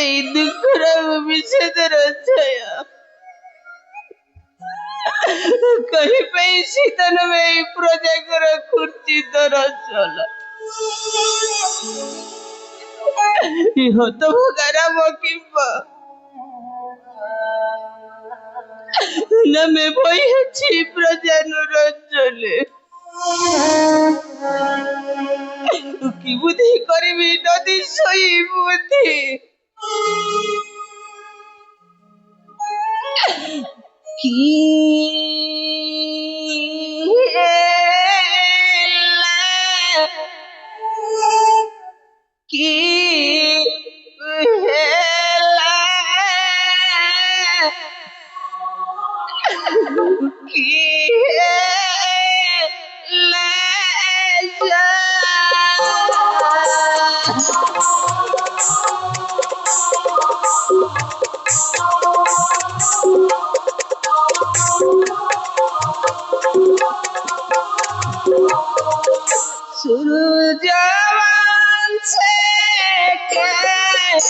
এই দুঃখর বিষেদর ছায়া कहीं पे शीतन में प्रजाकर कुर्चित रचल हत भोगाराम किंबा नमे भई अछि प्रजानुरंजने कि बुद्धि करबी नदी सही बुद्धि कि सूरजवान से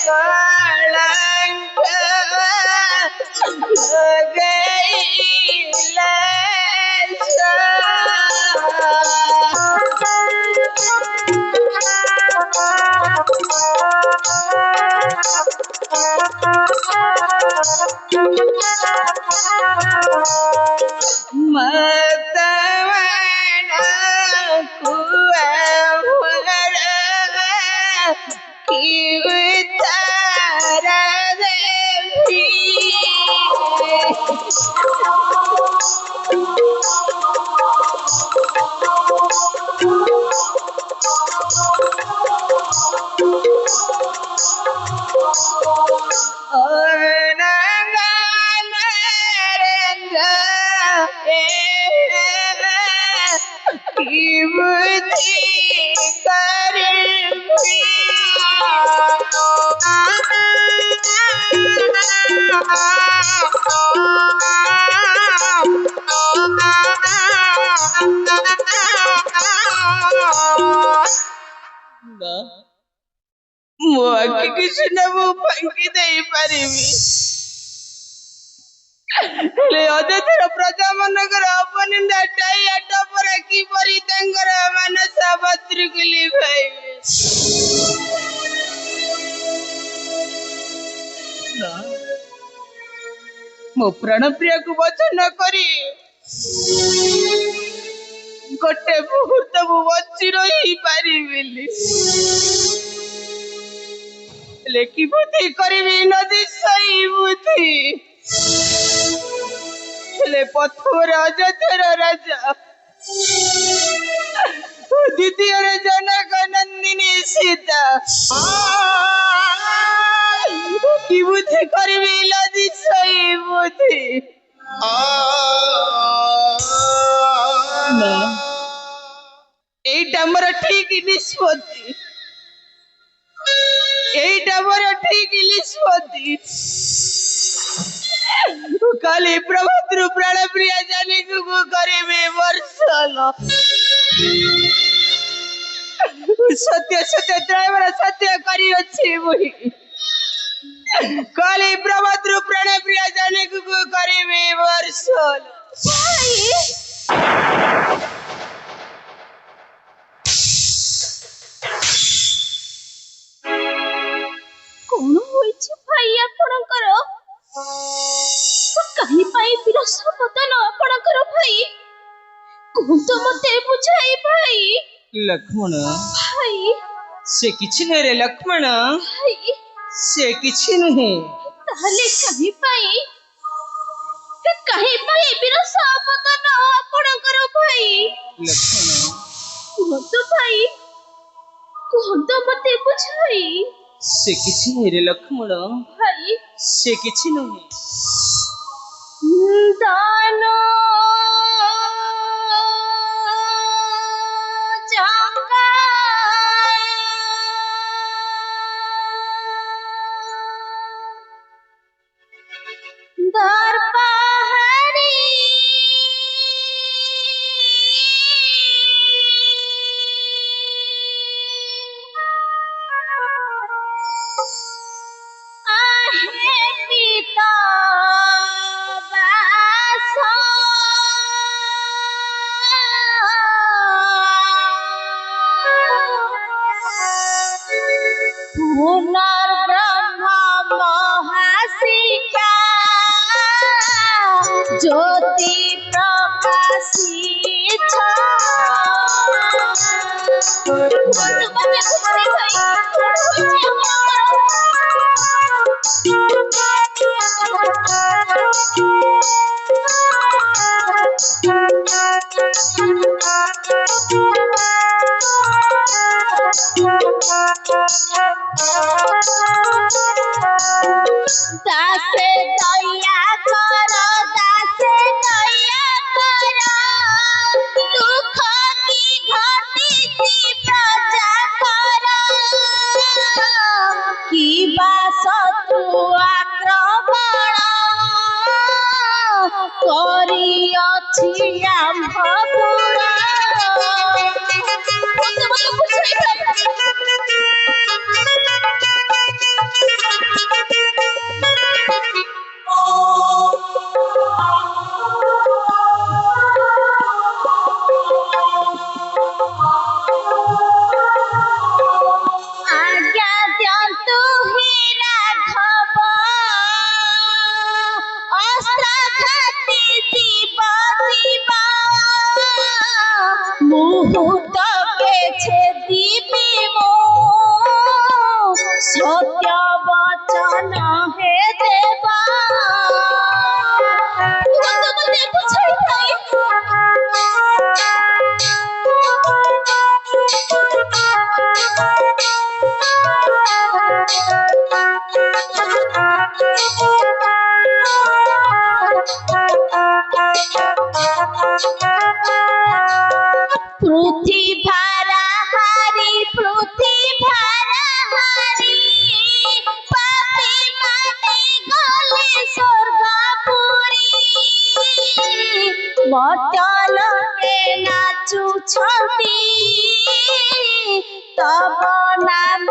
कलंक गई मो आखि किसी न वो फांकी दे पारिबी हेले अदेतर प्रजा मनकर अपनिंदा टाई आटा पर की परी तंगर मानस भद्र गुली भाई मो प्राण प्रिय को वचन करी गोटे मुहूर्त मु बची रही पारिबिली लेकी बुद्धि करिबी नदी सही बुद्धि ले पथुर अजतर राजा द्वितीय जनक नंदिनी सीता की बुद्धि करिबी नदी सही बुद्धि এইটা আমার ঠিক নিষ্পত্তি এইটা আমার ঠিক নিষ্পত্তি কালি প্রভাদ্র প্রাণ প্রিয়া জানি কু করিবে বর্ষল সত্য সত্য ত্রয়বার সত্য করি ଅଛି মুই কালি প্রভাদ্র প্রাণ প্রিয়া জানি কু করিবে বর্ষল कौन होइछि भाई आपणकर कहीं पाई विरस पतन आपणकर भाई कौन तो मते बुझाई भाई लक्ष्मण भाई से किछि नहीं रे लक्ष्मण भाई से किछि नहीं ताले कहीं पाई विरस पतन आपणकर भाई लक्ष्मण कौन तो मते बुझाई से किछि नहीं रे लक्ष्मण भाई से किछि नहीं दानो जागा दरबारी জ্যোতি প্রকাশিছ তোমাকে খুঁজে ভাই হয়েছে দাসে দয়া কর দাসে দয়া কর দুঃখ কি ঘটিছি প্রজা কর কি বা শত্রু আক্রমণ করিଅছি আম্ভপুর আজ্ঞা দিয়ন্তু হে রাঘব অস্ত্রঘাতী জীব জীব মুহূর্তকে ছেদিবি মো সত্য বচন হে দেবা তোমাকে বুঝাই তাই পৃথিবীরা হারি পৃথিবীরা হারি পাপী মানে গলে স্বর্গপুরী মতলকে নাচুছন্তি তব নাম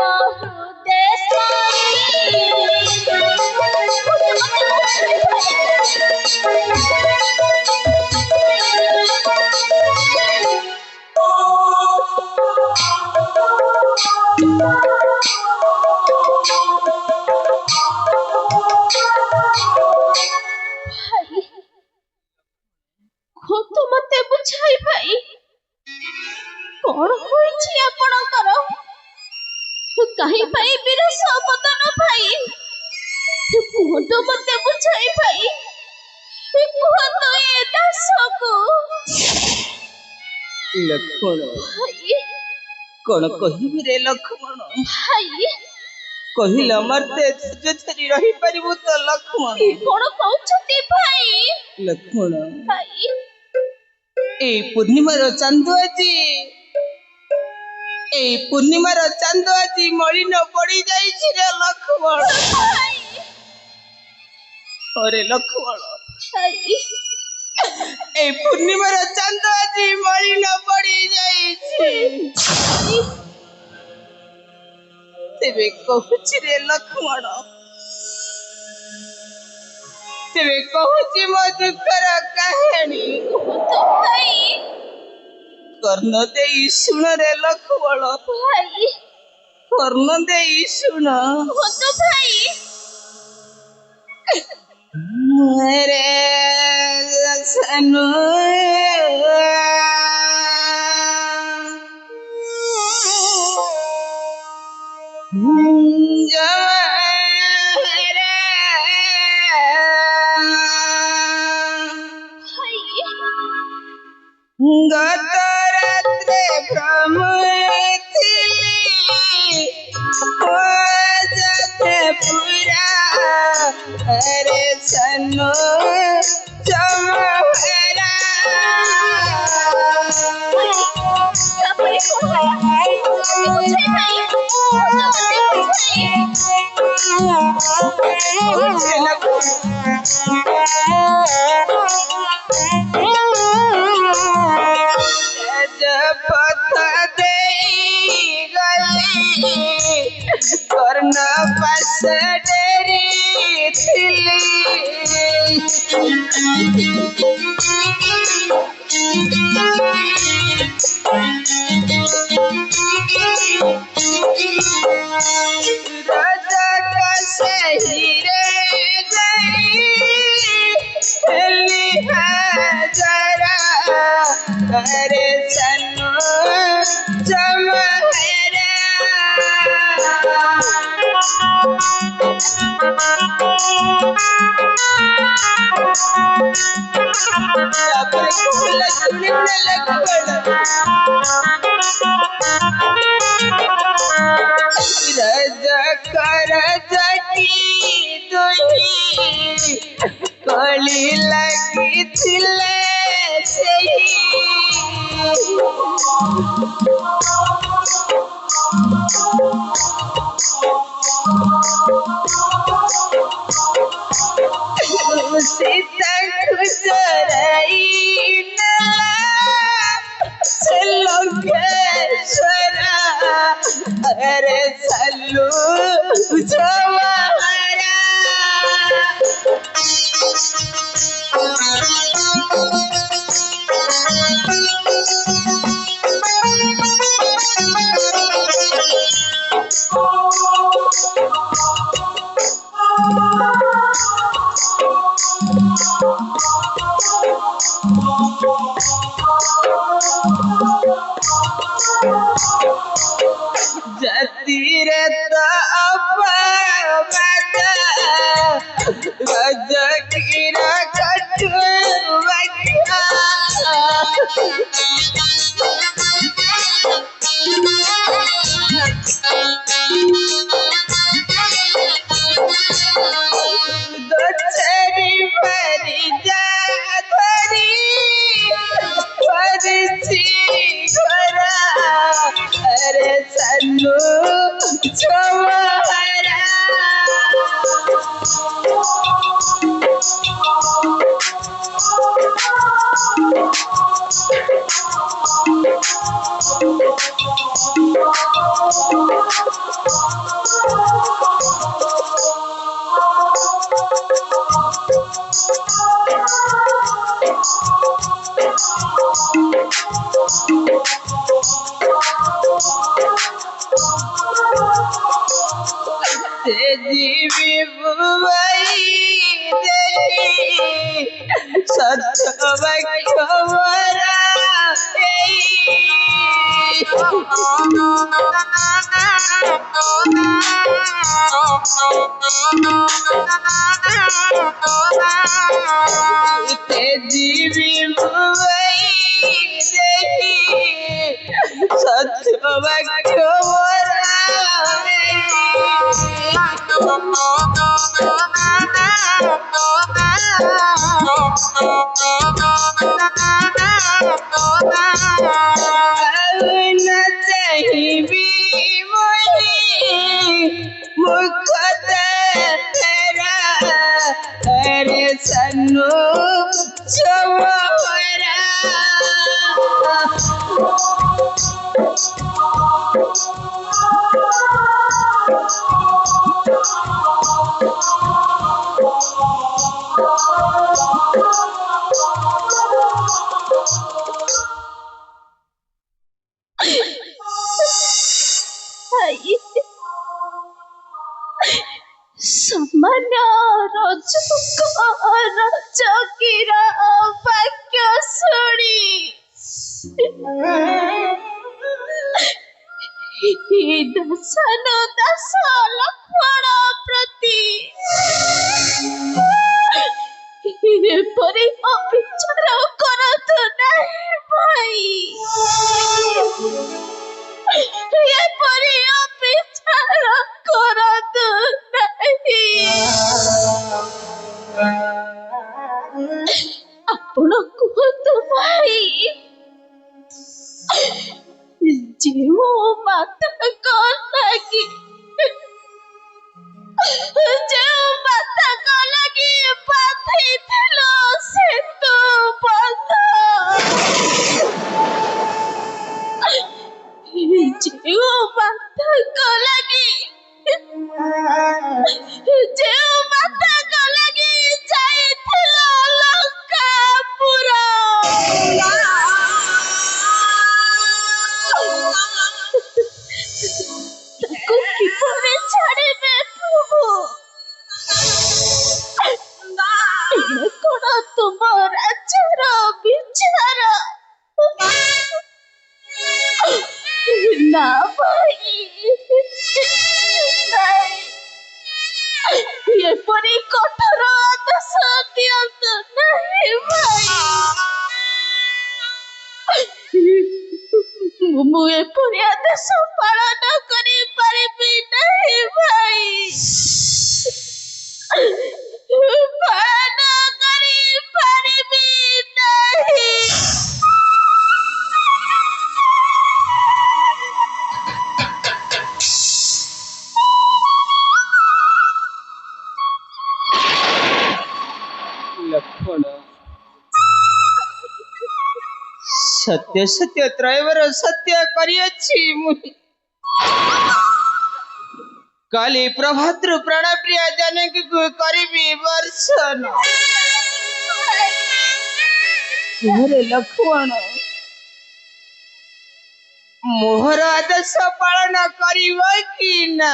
তো মতে বুঝাই ভাই কোন হইছি আপনার কাহি ভাই বিরস বদন ভাই কুহতো মতে বুঝাই ভাই কুহতো এ দাসକୁ লক্ষ্মণ ভাই কোন কহিবি রে লক্ষ্মণ ভাই কহিল মর্তে ধৈর্য রহি পারিবু তো লক্ষ্মণ কোন কହୁଛନ୍ତି ভাই লক্ষ্মণ ভাই এই পূর্ণিমার চাঁদ আজি এই পূর্ণিমার চাঁদ আজি মলিন পড়ি যাইছি রে লক্ষ্মণ ভাই ওরে লক্ষ্মণ ভাই এই পূর্ণিমার চাঁদ আজি মলিন পড়ি যাইছি তেবে কହୁছি রে লক্ষ্মণ তেবে কହୁছি ମୋ ଦୁଃଖର କାହାଣୀ তো ভাই କର୍ଣ୍ଣ ଦେଇ ଶୁଣ ରେ ଲକ୍ଷ୍ମଣ ভাই କର୍ଣ୍ଣ ଦେଇ ଶୁଣ তো ଭାଇ রে ସାନୁ গত রাত্রে ভ্রমইଥିଲି যাতে পুরা রে সানু চমহরা পথ দেই গলি কর্ণ পাশ ডেরিଥିଲି রাজা কাছে হিরে যাই হেলি अरे सनु चमहरा तापर फूल सुने लगवळ रज कर जकी तुही कली लगी थिले सही सीता गुजराई लोकेश्वरा अरे सल्लू जवाहरा जतीरे तो रजकीरा कटु बख्या दोचरी भरी जाधरी परसी घरा अरे सन्नू जवाहरा जीवी बुवाई दे सत्य खबरा जीवी बुवाई दे सत्य खबरा अरे सन्नू जवाहरा सामान्य रोजगार चकीरा वाक्य सुनी दसन दस लक्ष्मण प्रति परी अविचार करतु नहीं भाई परी अविचार करतु ଆପଣ କୁହନ୍ତୁ ଭାଇ ଯେଉଁ ମାତାଙ୍କ ଲାଗି ବାନ୍ଧିଥିଲ ସେତୁ ବନ୍ଧ ଯେଉଁ ମାତାଙ୍କ मुझे पूरी आदेश पालन करी परिबी नहीं भाई पालन करी परिबी नहीं लक्ष्मण सत्य सत्य त्रयवर सत्य करियछि मुनि काली प्रभद्र प्राणप्रिया जनक को करिबी वर्षन अरे लक्ष्मण मोहर आदेश पालन करिब कि ना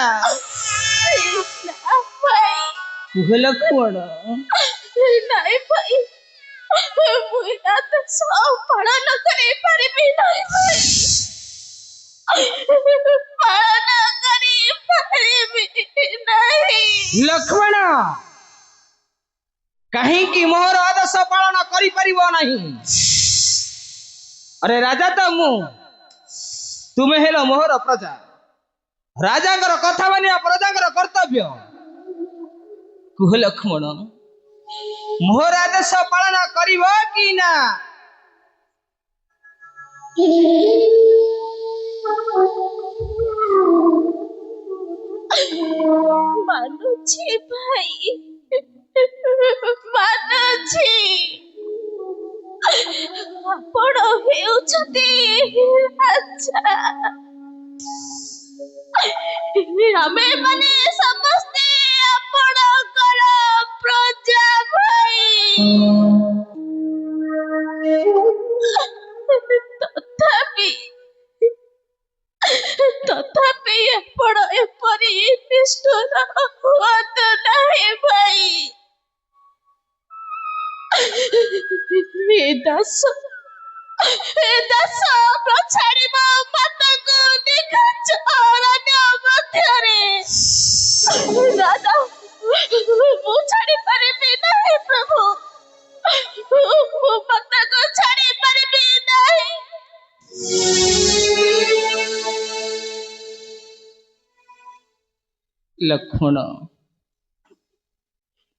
तुहे लक्ष्मण नहीं भाई मुझे आदेश पालन करी परिबी नहीं पालन करी परिबी नहीं लक्ष्मण कहीं की मोहर आदेश पालन करि परिबो नहीं अरे राजा तो मु तुमे हेलो मोहर प्रजा राजांकर कथा मानिया प्रजांकर कर्तव्य कुह लक्ष्मण मोहर आदेश पालन करिब कि ना मानुछि भाई मानुछि आपण हेउछति अच्छा आमे माने समस्ते आपणकर प्रजा भाई तथापि तथापि आपण एपरि निष्ठुर हुअतु नाही भाई ए दास प्रछाड़िब मतको निखच अरण्य मध्यरे दादा मु छाड़ी परिबी नहीं प्रभु मु मतको छाड़ी परिबी नहीं लक्ष्मण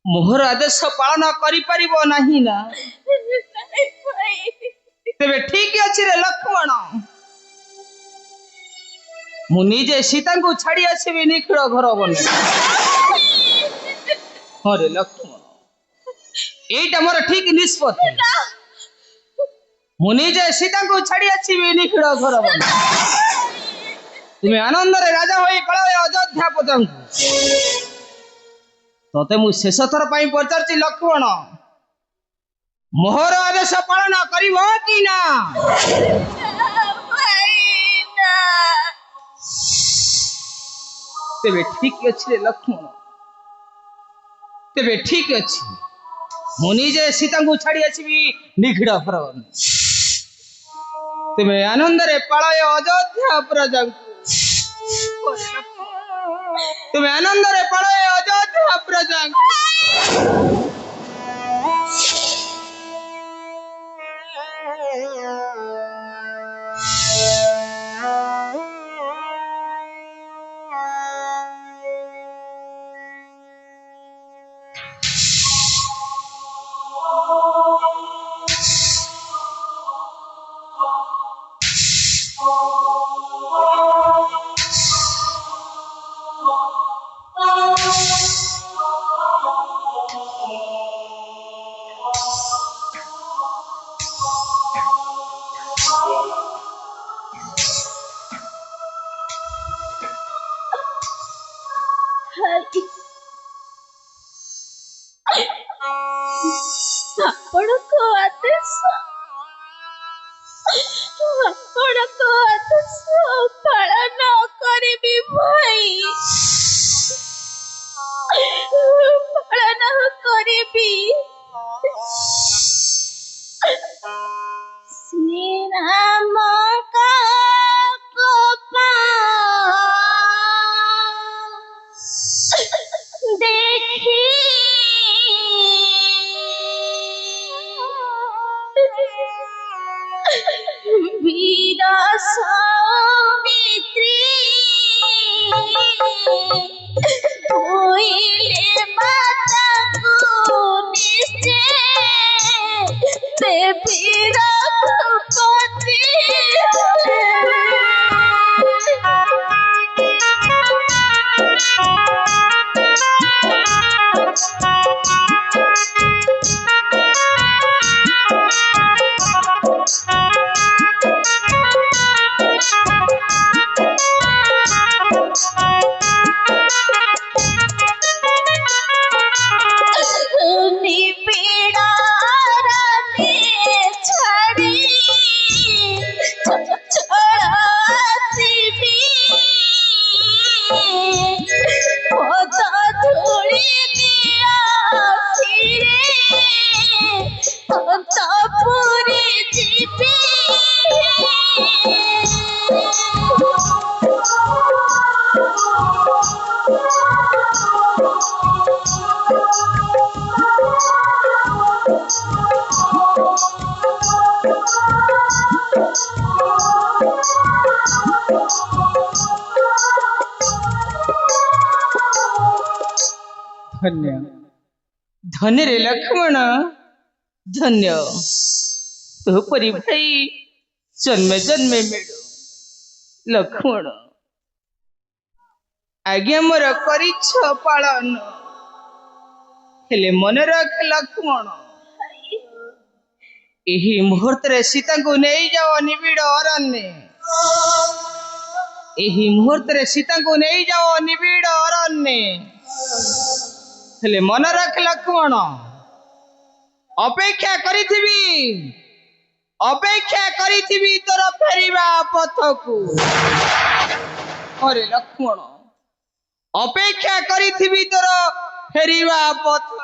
मोहर आदेश पालन करि परिबो नहीं ना नहीं भाई तेबे ठीक अछि रे लक्ष्मण मु निजे सीता को छाड़ी आसीबी निखिल घर बने अरे लक्ष्मण एटा मोर ठीक निष्पत्ति मु निजे सीता को छाड़ी आसीबी निखिल घर बने तुमे आनंद रे राजा होई पळावे अयोध्या पदंकु तते मु शेष थर पई पचारछि लक्ष्मण मोहर आदेश पालन करिब कि ना तेबे ठीक अछि रे लक्ष्मण तेबे ठीक अछि मु निजे सीता को छाड़ी आसीबी निखिल घर तेबे आनंद रे पळावे अयोध्या प्रजा तुम्हें आनंद रे पड़े अयोध्या प्रजा ଆପଣଙ୍କ ଆଦେଶ ପାଳନ କରିବି ଭାଇ ପାଳନ କରିବି ଶ୍ରୀରାମଙ୍କ କୃପା ଦେଖି वीरा सौमित्री भोइले माता को निश्चय देवी रघुपति धन्य धन्य रे लक्ष्मण धन्य तो परी भाई जन्मे जन्मे मिलू लक्ष्मण आज्ञा मोर करिछ पालन हेले मन रख लक्ष्मण यही मुहूर्त रे सीता को नहीं जाओ निबिड़ अरण्य यही मुहूर्त रे सीता को नहीं जाओ निबिड़ अरण्य हेले मन रख लक्ष्मण अपेक्षा करिथिबी तोर फेरिबा पथ को अरे लक्ष्मण अपेक्षा करिथिबी तोर फेरिबा पथ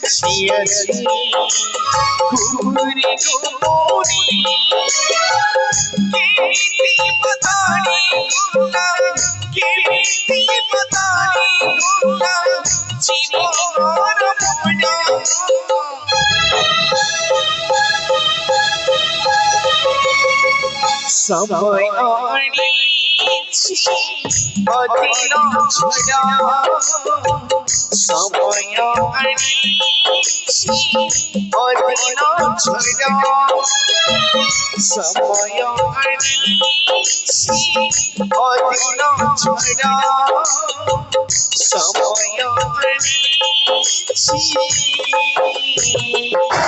समय समय